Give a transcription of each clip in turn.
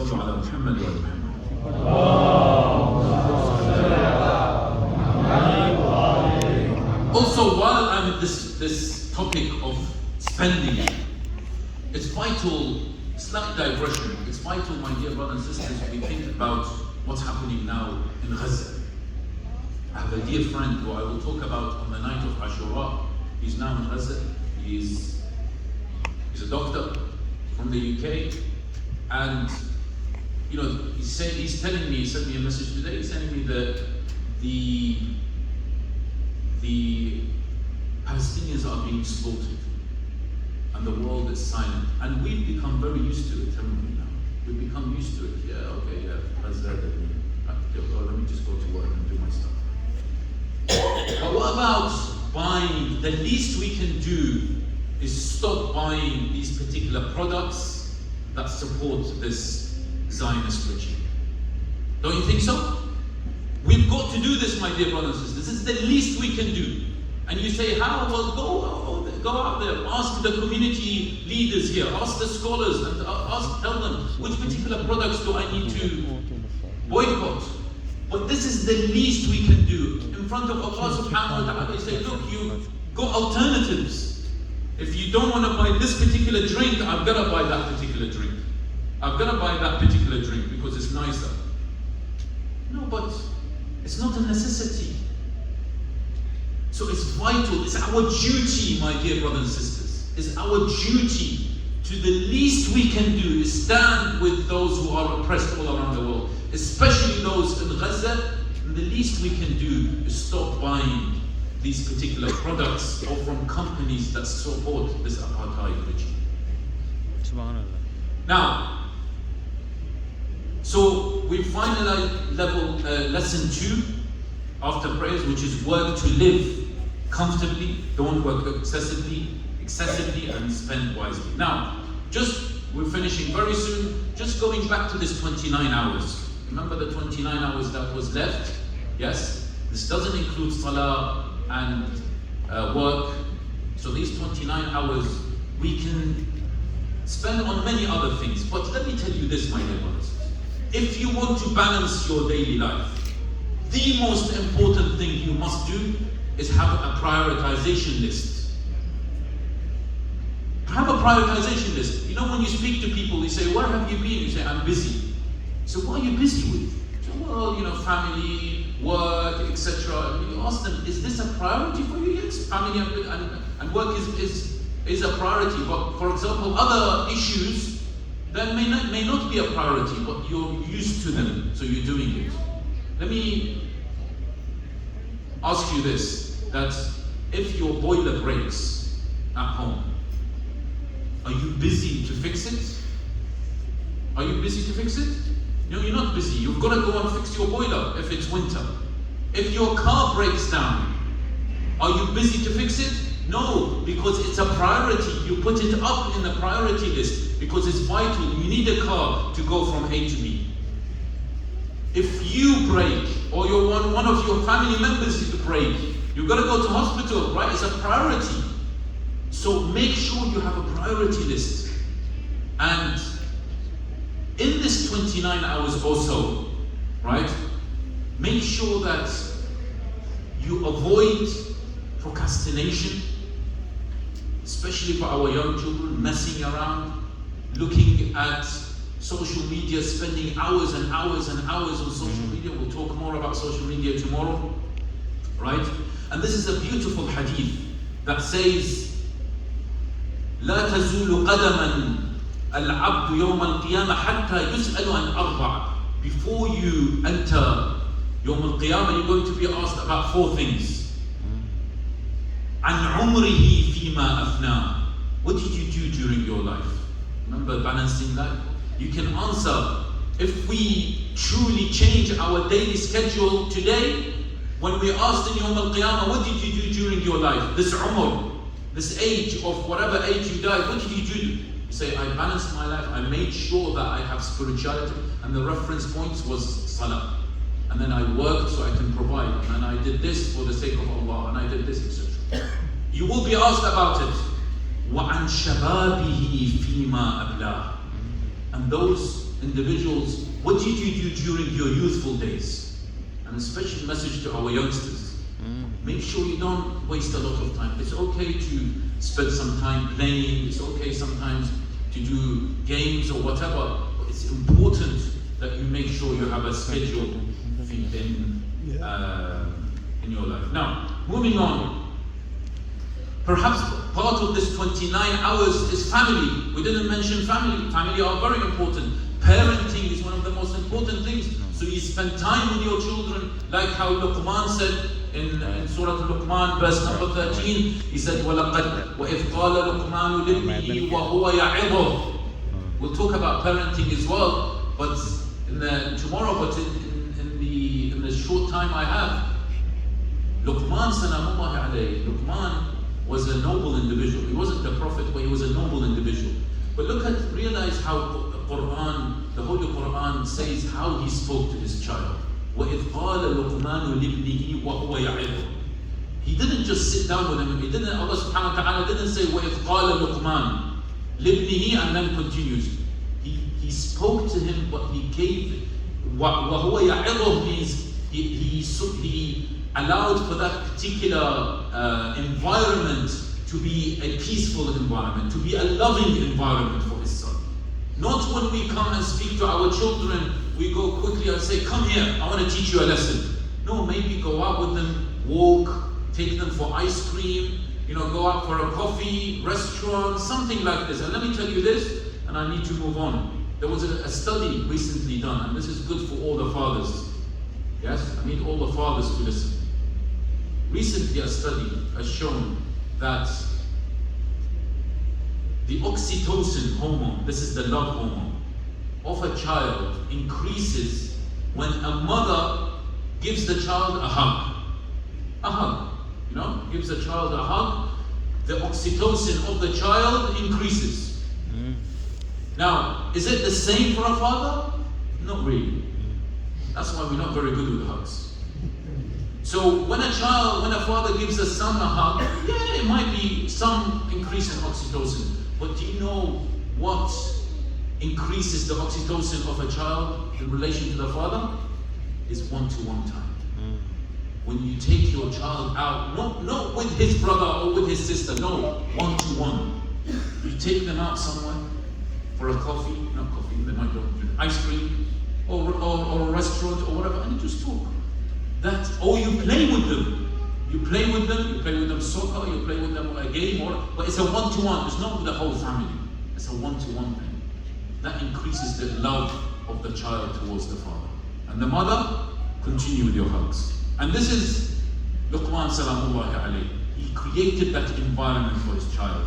صلوا على محمد وآل محمد. Also, while I'm at this topic of spending, it's vital, slight digression, it's vital, my dear brothers and sisters, we think about what's happening now in Gaza. I have a dear friend who I will talk about on the night of Ashura. He's now in Gaza. He's a doctor from the UK, and you know, he's telling me, he sent me a message today, he's telling me that the Palestinians are being slaughtered and the world is silent. And we've become very used to it, haven't we now? We've become used to it. Yeah, okay, yeah, that's that. Let me just go to work and do my stuff. But what about buying? The least we can do is stop buying these particular products that support this Zionist regime. Don't you think so? We've got to do this, my dear brothers and sisters. This is the least we can do. And you say, how? Well, go out there, ask the community leaders here, ask the scholars, and tell them which particular products do I need to boycott. But this is the least we can do. In front of Allah subhanahu wa ta'ala, you say, look, you got alternatives. If you don't want to buy this particular drink, I've got to buy that particular drink. I've got to buy that particular drink because it's nicer. No, but it's not a necessity. So it's vital, it's our duty, my dear brothers and sisters. It's our duty to the least we can do is stand with those who are oppressed all around the world, especially those in Gaza. And the least we can do is stop buying these particular products or from companies that support this apartheid regime. Subhanallah. Now, so we finalized lesson 2 after prayers, which is work to live comfortably, don't work excessively, and spend wisely. Now, we're finishing very soon, just going back to this 29 hours. Remember the 29 hours that was left? Yes? This doesn't include salah and work. So these 29 hours we can spend on many other things. But let me tell you this, my dear brothers. If you want to balance your daily life, the most important thing you must do is have a prioritization list. Have a prioritization list. You know, when you speak to people, they say, where have you been? You say, I'm busy. So what are you busy with? So, well, you know, family, work, etc. And you ask them, is this a priority for you? Yes, family and work is a priority. But for example, other issues that may not be a priority, but you're used to them, so you're doing it. Let me ask you this, that if your boiler breaks at home, are you busy to fix it? Are you busy to fix it? No, you're not busy. You've got to go and fix your boiler if it's winter. If your car breaks down, are you busy to fix it? No, because it's a priority. You put it up in the priority list because it's vital. You need a car to go from A to B. If you break, or one of your family members break, you've got to go to hospital, right? It's a priority. So make sure you have a priority list. And in this 29 hours or so, right, make sure that you avoid procrastination, especially for our young children, messing around, looking at social media, spending hours and hours and hours on social media. We'll talk more about social media tomorrow, right? And this is a beautiful hadith that says, لا تزول قدما العبد يوم القيامة حتى يسأل عن أربع. Before you enter يوم القيامة, you're going to be asked about 4 things. عن عمره فيما أفناه. What did you do during your life? Remember balancing life? You can answer. If we truly change our daily schedule today, when we asked in Yawm al-Qiyamah, what did you do during your life? This umr, this age of whatever age you died, what did you do? You say, I balanced my life, I made sure that I have spirituality, and the reference points was salah. And then I worked so I can provide, and I did this for the sake of Allah, and I did this, etc. You will be asked about it. وَعَنْ شَبَابِهِ فِيمَا أَبْلَاهُ. And those individuals, what did you do during your youthful days? And a special message to our youngsters. Make sure you don't waste a lot of time. It's okay to spend some time playing. It's okay sometimes to do games or whatever. But it's important that you make sure you have a schedule in your life. Now, moving on. Perhaps part of this 29 hours is family. We didn't mention family. Family are very important. Parenting is one of the most important things. So you spend time with your children, like how Luqman said in Surah Luqman, verse number 13. He said, وَلَقَدْ وَإِذْ قَالَ لُقْمَانُ لِابْنِهِ وَهُوَ يَعِظُهُ. We'll talk about parenting as well, but tomorrow, but in the short time I have, Luqman Salamullahi alayhi, Luqman was a noble individual. He wasn't the prophet, but he was a noble individual. But realize how Quran, the Holy Quran says how he spoke to his child. وَإِذْ قَالَ لُقْمَانُ لِابْنِهِ وَهُوَ يَعِظُهُ. He didn't just sit down with him. Allah subhanahu wa ta'ala didn't say وَإِذْ قَالَ لُقْمَانُ لِابْنِهِ and then continues. He spoke to him, but he gave وَهُوَ يَعِظُهُ means he allowed for that particular environment to be a peaceful environment, to be a loving environment for his son. Not when we come and speak to our children, we go quickly and say, come here, I want to teach you a lesson. No, maybe go out with them, walk, take them for ice cream, go out for a coffee, restaurant, something like this. And let me tell you this, and I need to move on. There was a study recently done, and this is good for all the fathers. Yes, I need all the fathers to listen. Recently a study has shown that the oxytocin hormone, this is the love hormone, of a child increases when a mother gives the child a hug. A hug, gives the child a hug, the oxytocin of the child increases. Now, is it the same for a father? Not really. That's why we're not very good with hugs. So when a father gives a son a hug, yeah, it might be some increase in oxytocin. But do you know what increases the oxytocin of a child in relation to the father? Is one-to-one time. When you take your child out, not with his brother or with his sister, no, one-to-one. You take them out somewhere for a coffee, not coffee, they might go to ice cream, or a restaurant or whatever, and you just talk. Or you play with them. You play with them soccer, you play with them a game, but it's a one-to-one. It's not with the whole family. It's a one-to-one thing. That increases the love of the child towards the father. And the mother, continue with your hugs. And this is Luqman Salamullahi alayhi. He created that environment for his child.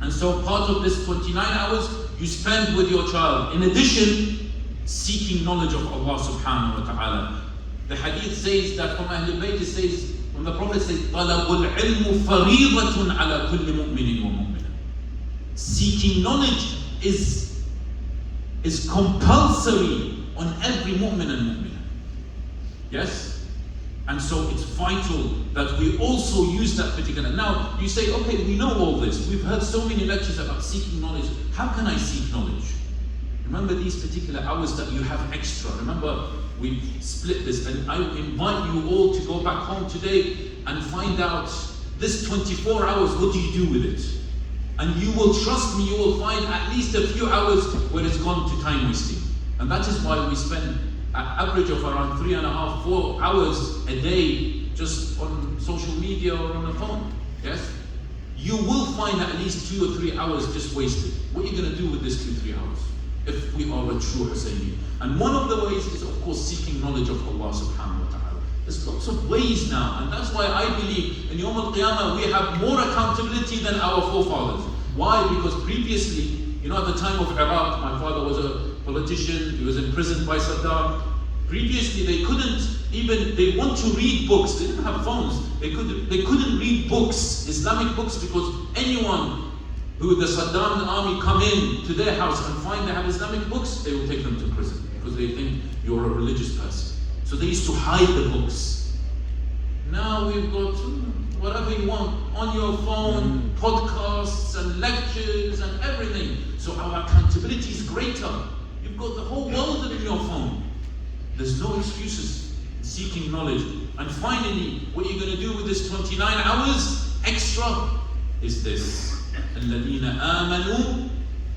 And so part of this 29 hours you spend with your child. In addition, seeking knowledge of Allah subhanahu wa ta'ala. The hadith says that from Ahl-e-Bait, it says, when the Prophet says, طَلَبُ الْعِلْمُ فَرِيضَةٌ عَلَى كُلِّ مُؤْمِنٍ وَمُؤْمِنٍ. Seeking knowledge is compulsory on every mu'min and mu'minah. Yes? And so it's vital that we also use that particular. Now, you say, okay, we know all this. We've heard so many lectures about seeking knowledge. How can I seek knowledge? Remember these particular hours that you have extra. Remember, we split this, and I invite you all to go back home today and find out this 24 hours, what do you do with it? And you will, trust me, you will find at least a few hours where it's gone to time wasting. And that is why we spend an average of around 3.5, 4 hours a day just on social media or on the phone. Yes? You will find at least 2 or 3 hours just wasted. What are you going to do with this 2 or 3 hours? If we are a true Husayni. And one of the ways is, of course, seeking knowledge of Allah subhanahu wa ta'ala. There's lots of ways now, and that's why I believe in Yawm al-Qiyamah we have more accountability than our forefathers. Why? Because previously, at the time of Iraq, my father was a politician, he was imprisoned by Saddam. Previously, they want to read books, they didn't have phones, they couldn't read books, Islamic books, because anyone who the Saddam army come in to their house and find they have Islamic books, they will take them to prison because they think you're a religious person. So they used to hide the books. Now we've got whatever you want, on your phone, podcasts and lectures and everything. So our accountability is greater. You've got the whole world in your phone. There's no excuses in seeking knowledge. And finally, what you're going to do with this 29 hours extra is this. الَّذِينَ آمَنُوا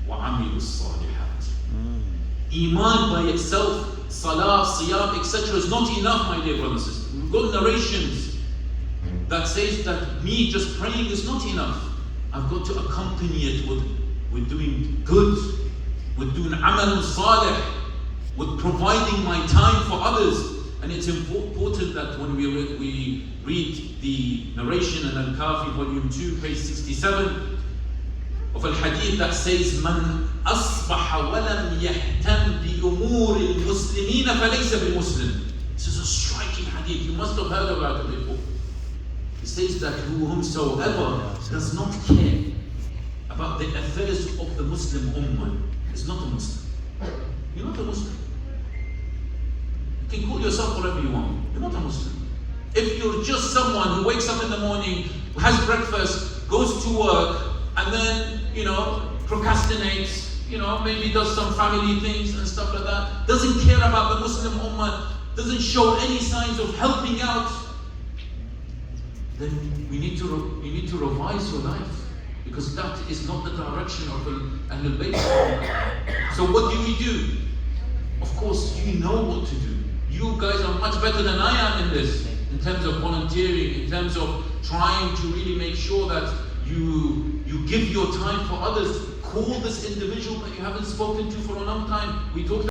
وَعَمِلُوا الصَّالِحَاتِ. Iman by itself, salah, siyam, etc. is not enough, my dear brothers and sisters. We've got narrations that says that me just praying is not enough. I've got to accompany it with doing good, with doing amal salih, with providing my time for others. And it's important that when we read the narration in Al-Kafi, volume 2, page 67, of al-hadith that says, "Man asbaha wa lam yahtam bi umuri al-muslimin falaysa bi-muslim." This is a striking hadith. You must have heard about it before. It says that whomsoever does not care about the affairs of the Muslim ummah is not a Muslim. You're not a Muslim. You can call yourself whatever you want. You're not a Muslim. If you're just someone who wakes up in the morning, has breakfast, goes to work, and then, procrastinates, maybe does some family things and stuff like that, doesn't care about the Muslim ummah, doesn't show any signs of helping out, then we need to revise your life, because that is not the direction of Ahl-e-Bait. So what do? Of course, you know what to do. You guys are much better than I am in this, in terms of volunteering, in terms of trying to really make sure that you give your time for others. Call this individual that you haven't spoken to for a long time. We talked